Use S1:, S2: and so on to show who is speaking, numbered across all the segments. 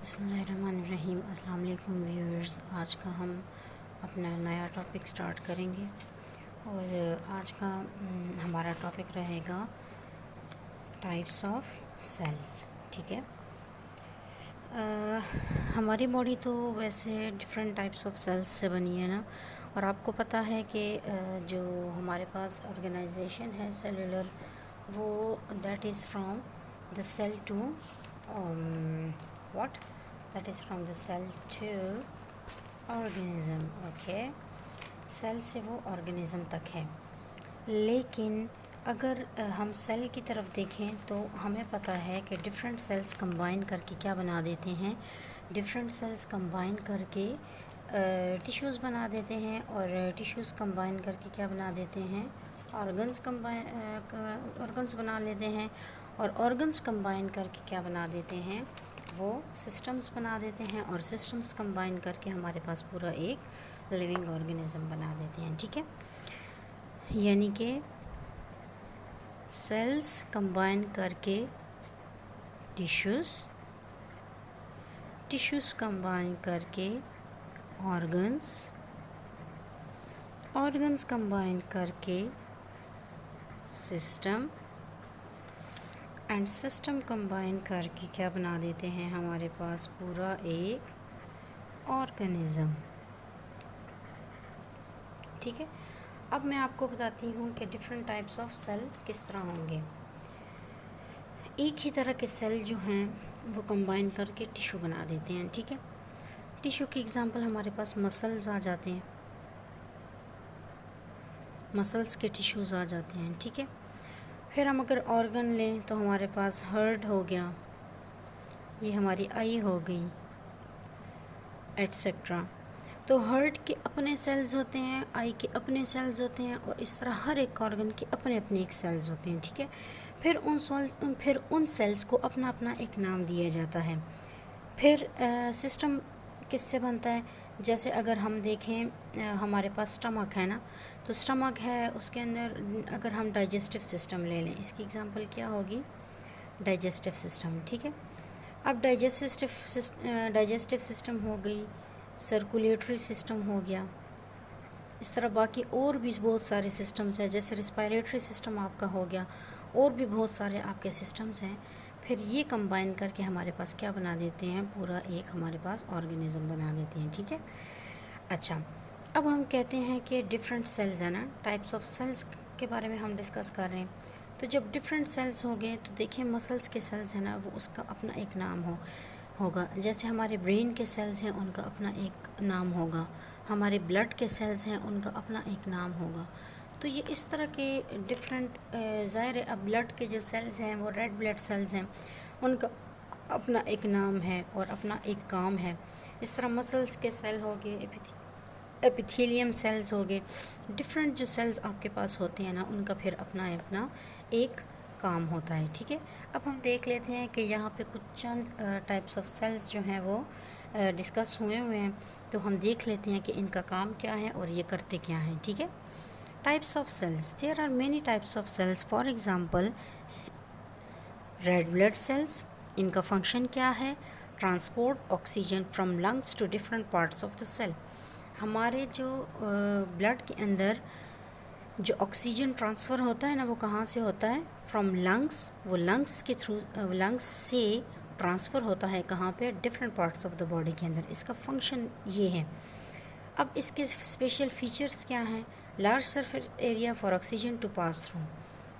S1: बिस्मिल्लाहिर्रहमानिर्रहीम। अस्सलाम वालेकुम व्यूअर्स। आज का हम अपना नया टॉपिक स्टार्ट करेंगे और आज का हमारा टॉपिक रहेगा टाइप्स ऑफ सेल्स। ठीक है। हमारी बॉडी तो वैसे डिफरेंट टाइप्स ऑफ सेल्स से बनी है ना, और आपको पता है कि जो हमारे पास ऑर्गेनाइजेशन है सेलुलर, वो that is from the cell to what that is from the cell to organism। Okay, cell से वो ऑर्गेनिज्म तक है। लेकिन अगर हम सेल की तरफ देखें तो हमें पता है कि डिफरेंट सेल्स कंबाइन करके क्या बना देते हैं, डिफरेंट सेल्स कंबाइन करके टिश्यूज़ बना देते हैं, और टिश्यूज़ कंबाइन करके क्या बना देते हैं, ऑर्गन्स बना लेते हैं, और ऑर्गन्स कंबाइन करके क्या बना देते हैं, वो सिस्टम्स बना देते हैं, और सिस्टम्स कंबाइन करके हमारे पास पूरा एक लिविंग ऑर्गेनिज्म बना देते हैं। ठीक है, यानी कि सेल्स कंबाइन करके टिश्यूज़ कंबाइन करके ऑर्गन्स कंबाइन करके सिस्टम, एंड सिस्टम कंबाइन करके क्या बना देते हैं, हमारे पास पूरा एक ऑर्गेनिज्म। ठीक है, अब मैं आपको बताती हूँ कि डिफरेंट टाइप्स ऑफ सेल किस तरह होंगे। एक ही तरह के सेल जो हैं वो कंबाइन करके टिश्यू बना देते हैं। ठीक है, टिश्यू की एग्जांपल हमारे पास मसल्स आ जाते हैं, मसल्स के टिश्यूज़ आ जाते हैं। ठीक है, फिर हम अगर ऑर्गन लें तो हमारे पास हार्ट हो गया, ये हमारी आई हो गई, एट्सेट्रा। तो हार्ट के अपने सेल्स होते हैं, आई के अपने सेल्स होते हैं, और इस तरह हर एक ऑर्गन के अपने अपने एक सेल्स होते हैं। ठीक है, फिर उन सेल्स को अपना अपना एक नाम दिया जाता है। फिर सिस्टम किससे बनता है, जैसे अगर हम देखें हमारे पास स्टमक है ना, तो स्टमक है, उसके अंदर अगर हम डाइजेस्टिव सिस्टम ले लें, इसकी एग्जांपल क्या होगी, डाइजेस्टिव सिस्टम। ठीक है, अब डाइजेस्टिव सिस्टम हो गई, सर्कुलेटरी सिस्टम हो गया, इस तरह बाकी और भी बहुत सारे सिस्टम्स हैं, जैसे रिस्पायरेटरी सिस्टम आपका हो गया, और भी बहुत सारे आपके सिस्टम्स हैं। फिर ये कंबाइन करके हमारे पास क्या बना देते हैं, पूरा एक हमारे पास ऑर्गेनिज्म बना देते हैं। ठीक है, अच्छा, अब हम कहते हैं कि डिफरेंट सेल्स है ना, टाइप्स ऑफ सेल्स के बारे में हम डिस्कस कर रहे हैं। तो जब डिफरेंट सेल्स हो गए तो देखिए मसल्स के सेल्स हैं ना, वो उसका अपना एक नाम होगा। जैसे हमारे ब्रेन के सेल्स हैं, उनका अपना एक नाम होगा, हमारे ब्लड के सेल्स हैं, उनका अपना एक नाम होगा। तो ये इस तरह के डिफरेंट ज़ाहिर है, अब ब्लड के जो सेल्स हैं वो रेड ब्लड सेल्स हैं, उनका अपना एक नाम है और अपना एक काम है। इस तरह मसल्स के सेल हो गए, एपिथेलियम सेल्स हो गए, डिफरेंट जो सेल्स आपके पास होते हैं ना, उनका फिर अपना अपना एक काम होता है। ठीक है, अब हम देख लेते हैं कि यहाँ पे कुछ चंद टाइप्स ऑफ सेल्स जो हैं वो डिस्कस हुए हैं, तो हम देख लेते हैं कि इनका काम क्या है और ये करते क्या हैं। ठीक है, types of cells, there are many types of cells. For example red blood cells, इनका फंक्शन क्या है, transport oxygen from lungs to different parts of the cell. हमारे जो ब्लड के अंदर जो ऑक्सीजन ट्रांसफ़र होता है ना, वो कहाँ से होता है, फ्रॉम लंग्स, वो लंग्स के थ्रू, लंग्स से ट्रांसफ़र होता है कहाँ पे, different parts of the body के अंदर। इसका फंक्शन ये है। अब इसके स्पेशल फीचर्स क्या हैं, large surface area for oxygen to pass through.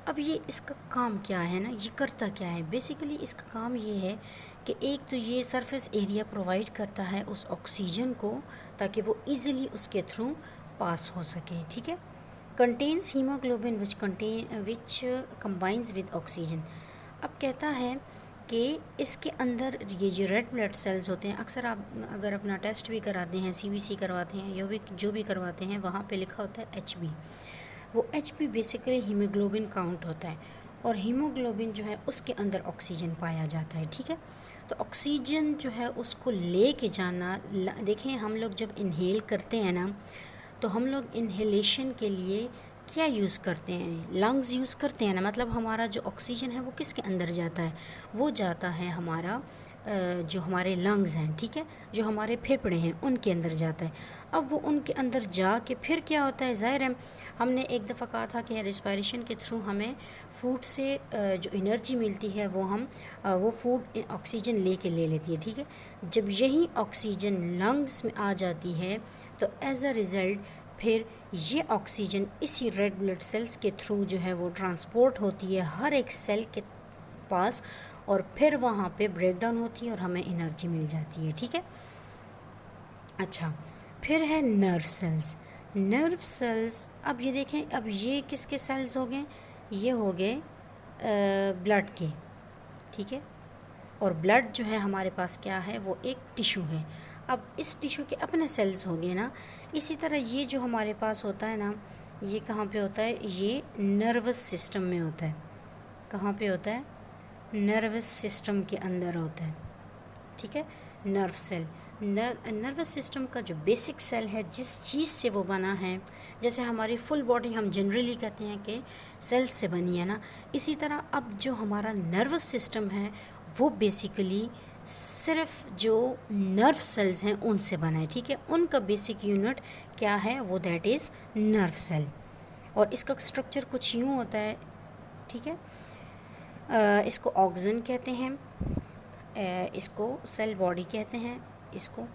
S1: अब ये इसका काम क्या है ना, ये करता क्या है, बेसिकली इसका काम ये है कि एक तो ये सरफेस एरिया प्रोवाइड करता है उस ऑक्सीजन को, ताकि वो इजीली उसके थ्रू पास हो सके। ठीक है, contains haemoglobin which combines with oxygen. अब कहता है कि इसके अंदर ये जो रेड ब्लड सेल्स होते हैं, अक्सर आप अगर अपना टेस्ट भी कराते हैं, CBC करवाते हैं, जो भी करवाते हैं, वहाँ पे लिखा होता है HB। वो HB बेसिकली हीमोग्लोबिन काउंट होता है, और हीमोग्लोबिन जो है उसके अंदर ऑक्सीजन पाया जाता है। ठीक है, तो ऑक्सीजन जो है उसको ले के जाना, देखें हम लोग जब इनहेल करते हैं ना, तो हम लोग इन्हेलेशन के लिए क्या यूज़ करते हैं, लंग्स यूज़ करते हैं ना, मतलब हमारा जो ऑक्सीजन है वो किसके अंदर जाता है, वो जाता है हमारा जो हमारे लंग्स हैं, ठीक है, जो हमारे फेफड़े हैं, उनके अंदर जाता है। अब वो उनके अंदर जा के फिर क्या होता है, ज़ाहिर है हमने एक दफ़ा कहा था कि रिस्पायरेशन के थ्रू हमें फूड से जो एनर्जी मिलती है वो हम वो फूड ऑक्सीजन ले लेती है, ठीक है। जब यही ऑक्सीजन लंग्स में आ जाती है तो एज अ रिज़ल्ट फिर ये ऑक्सीजन इसी रेड ब्लड सेल्स के थ्रू जो है वो ट्रांसपोर्ट होती है हर एक सेल के पास, और फिर वहाँ पे ब्रेकडाउन होती है और हमें एनर्जी मिल जाती है, ठीक है। अच्छा, फिर है नर्व सेल्स। नर्व सेल्स, अब ये देखें, अब ये किसके सेल्स हो गए, ये हो गए ब्लड के, ठीक है। और ब्लड जो है हमारे पास क्या है, वो एक टिशू है। अब इस टिशू के अपने सेल्स हो गए ना। इसी तरह ये जो हमारे पास होता है ना, ये कहाँ पे होता है, ये नर्वस सिस्टम में होता है। कहाँ पे होता है, नर्वस सिस्टम के अंदर होता है, ठीक है। नर्व सेल, नर्वस सिस्टम का जो बेसिक सेल है, जिस चीज़ से वो बना है, जैसे हमारी फुल बॉडी हम जनरली कहते हैं कि सेल्स से बनी है ना, इसी तरह अब जो हमारा नर्वस सिस्टम है वो बेसिकली सिर्फ जो नर्व सेल्स हैं उनसे बना है, ठीक है। उनका बेसिक यूनिट क्या है, वो दैट इज़ नर्व सेल। और इसका स्ट्रक्चर कुछ यूँ होता है, ठीक है। इसको ऑक्सन कहते हैं, इसको सेल बॉडी कहते हैं, इसको,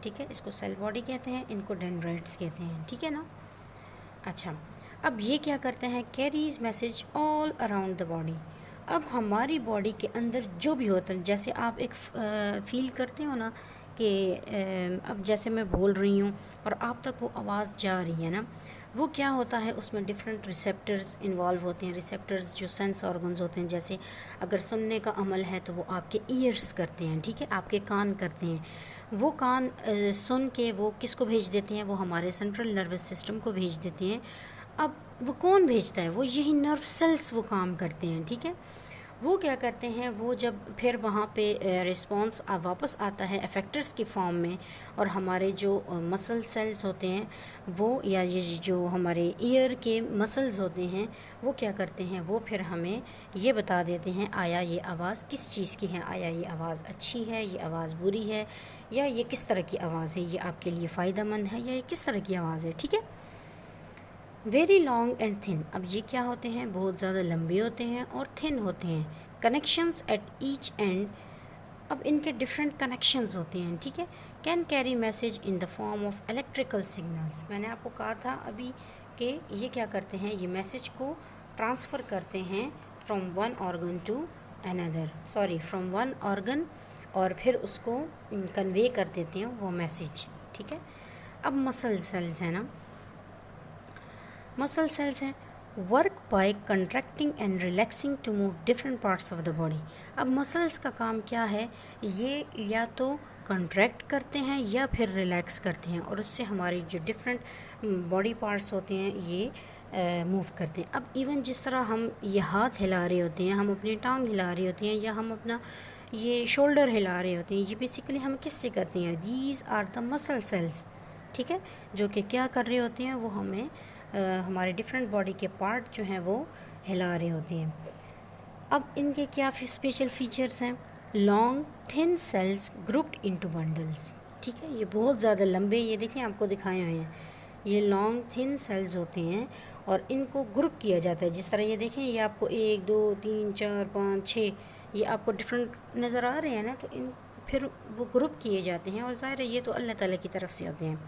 S1: ठीक है, इसको सेल बॉडी कहते हैं, इनको डेंड्राइट्स कहते हैं, ठीक है ना। अच्छा, अब ये क्या करते हैं, carries message all around the body. अब हमारी बॉडी के अंदर जो भी होता है, जैसे आप एक फील करते हो ना कि अब जैसे मैं बोल रही हूँ और आप तक वो आवाज़ जा रही है ना, वो क्या होता है, उसमें डिफरेंट रिसेप्टर्स इन्वॉल्व होते हैं। रिसेप्टर्स जो सेंस ऑर्गन्स होते हैं, जैसे अगर सुनने का अमल है तो वो आपके ईयर्स करते हैं, ठीक है, आपके कान करते हैं। वो कान सुन के वो किसको भेज देते हैं, वो हमारे सेंट्रल नर्वस सिस्टम को भेज देते हैं। अब वो कौन भेजता है, वो यही नर्व सेल्स वो काम करते हैं, ठीक है। वो क्या करते हैं, वो जब फिर वहाँ पे रिस्पॉन्स वापस आता है इफेक्टर्स की फॉर्म में, और हमारे जो मसल सेल्स होते हैं वो, या ये जो हमारे ईयर के मसल्स होते हैं, वो क्या करते हैं, वो फिर हमें ये बता देते हैं आया ये आवाज़ किस चीज़ की है, आया ये आवाज़ अच्छी है, ये आवाज़ बुरी है, या ये किस तरह की आवाज़ है, ये आपके लिए फ़ायदेमंद है, या ये किस तरह की आवाज़ है, ठीक है। वेरी लॉन्ग एंड थिन, अब ये क्या होते हैं, बहुत ज़्यादा लंबे होते हैं और थिन होते हैं। कनेक्शंस एट ईच एंड, अब इनके डिफरेंट कनेक्शंस होते हैं, ठीक है। Can carry message in the form of electrical signals. मैंने आपको कहा था अभी कि ये क्या करते हैं, ये मैसेज को ट्रांसफ़र करते हैं from one organ to another, sorry from one organ, और फिर उसको कन्वे कर देते हैं वो मैसेज, ठीक है। अब मसल सेल्स है ना, मसल सेल्स हैं, work by contracting and relaxing to move different parts of the body. अब मसल्स का काम क्या है, ये या तो कंट्रैक्ट करते हैं या फिर रिलैक्स करते हैं, और उससे हमारी जो डिफरेंट बॉडी पार्ट्स होते हैं ये मूव करते हैं। अब इवन जिस तरह हम ये हाथ हिला रहे होते हैं, हम अपनी टांग हिला रहे होते हैं, या हम अपना ये शोल्डर हिला रहे होते हैं, ये बेसिकली हम किससे करते हैं, these are the muscle cells, ठीक है, जो कि क्या कर रहे होते हैं, वो हमें हमारे डिफरेंट बॉडी के पार्ट जो हैं वो हिला रहे होते हैं। अब इनके क्या स्पेशल फीचर्स हैं, long thin cells grouped into bundles, ठीक है, ये बहुत ज़्यादा लंबे, ये देखें आपको दिखाए हुए हैं, ये लॉन्ग थिन सेल्स होते हैं और इनको ग्रुप किया जाता है। जिस तरह ये देखें, ये आपको 1 2 3 4 5 6 ये आपको डिफरेंट नज़र आ रहे हैं ना, तो इन फिर वो ग्रुप किए जाते हैं, और ज़ाहिर है ये तो अल्लाह ताला की तरफ से होते हैं।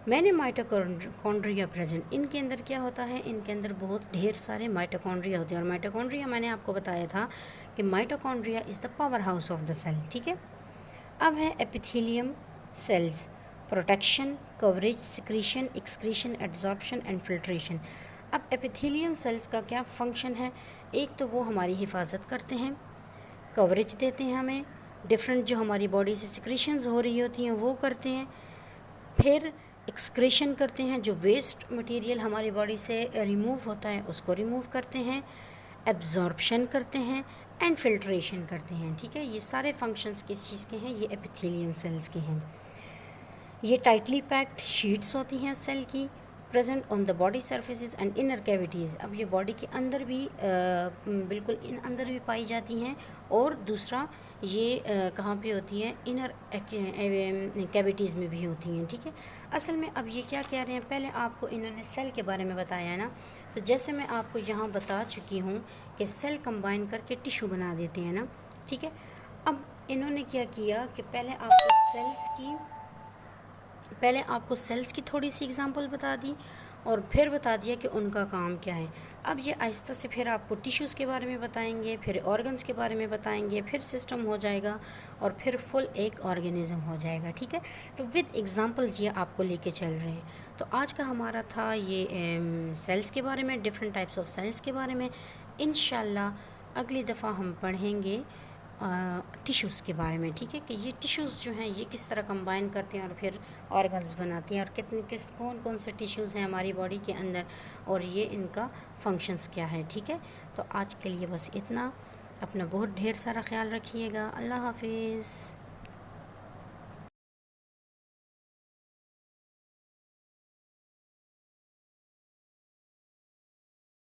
S1: मैंने माइटोकॉन्ड्रिया प्रेजेंट, इनके अंदर क्या होता है, इनके अंदर बहुत ढेर सारे माइटोकॉन्ड्रिया होते हैं, और माइटोकॉन्ड्रिया मैंने आपको बताया था कि mitochondria is the power house of the cell, ठीक है। अब है epithelium cells, protection, coverage, secretion, excretion, absorption and filtration. अब एपिथेलियम सेल्स का क्या फंक्शन है, एक तो वो हमारी हिफाजत करते हैं, कवरेज देते हैं हमें, डिफरेंट जो हमारी बॉडी से सिक्रीशंस हो रही होती हैं वो करते हैं, फिर एक्सक्रीशन करते हैं, जो वेस्ट मटेरियल हमारी बॉडी से रिमूव होता है उसको रिमूव करते हैं, एब्जॉर्प्शन करते हैं एंड फिल्ट्रेशन करते हैं, ठीक है। ये सारे फंक्शंस किस चीज़ के हैं, ये एपिथेलियम सेल्स के हैं। ये टाइटली पैक्ड शीट्स होती हैं सेल की, present on the body surfaces and inner cavities. अब ये बॉडी के अंदर भी बिल्कुल इन अंदर भी पाई जाती हैं, और दूसरा ये कहाँ पे होती हैं, इनर कैविटीज़ में भी होती हैं, ठीक है। असल में अब ये क्या कह रहे हैं, पहले आपको इन्होंने सेल के बारे में बताया है ना, तो जैसे मैं आपको यहाँ बता चुकी हूँ कि सेल कंबाइन करके टिश्यू बना देते हैं ना, ठीक है। अब इन्होंने क्या किया कि पहले आपको सेल्स की थोड़ी सी एग्जांपल बता दी और फिर बता दिया कि उनका काम क्या है। अब ये आहिस्ता से फिर आपको टिश्यूज़ के बारे में बताएंगे, फिर ऑर्गन्स के बारे में बताएंगे, फिर सिस्टम हो जाएगा और फिर फुल एक ऑर्गेनिज्म हो जाएगा, ठीक है। तो विद एग्जांपल्स ये आपको लेके चल रहे हैं। तो आज का हमारा था ये सेल्स के बारे में, डिफरेंट टाइप्स ऑफ सेल्स के बारे में। इंशाल्लाह अगली दफ़ा हम पढ़ेंगे टिश्यूज़ के बारे में, ठीक है, कि ये टिश्यूज़ जो हैं ये किस तरह कंबाइन करते हैं और फिर ऑर्गन्स बनाते हैं, और कौन कौन से टिश्यूज़ हैं हमारी बॉडी के अंदर और ये इनका फंक्शंस क्या है, ठीक है। तो आज के लिए बस इतना। अपना बहुत ढेर सारा ख्याल रखिएगा। अल्लाह हाफिज़।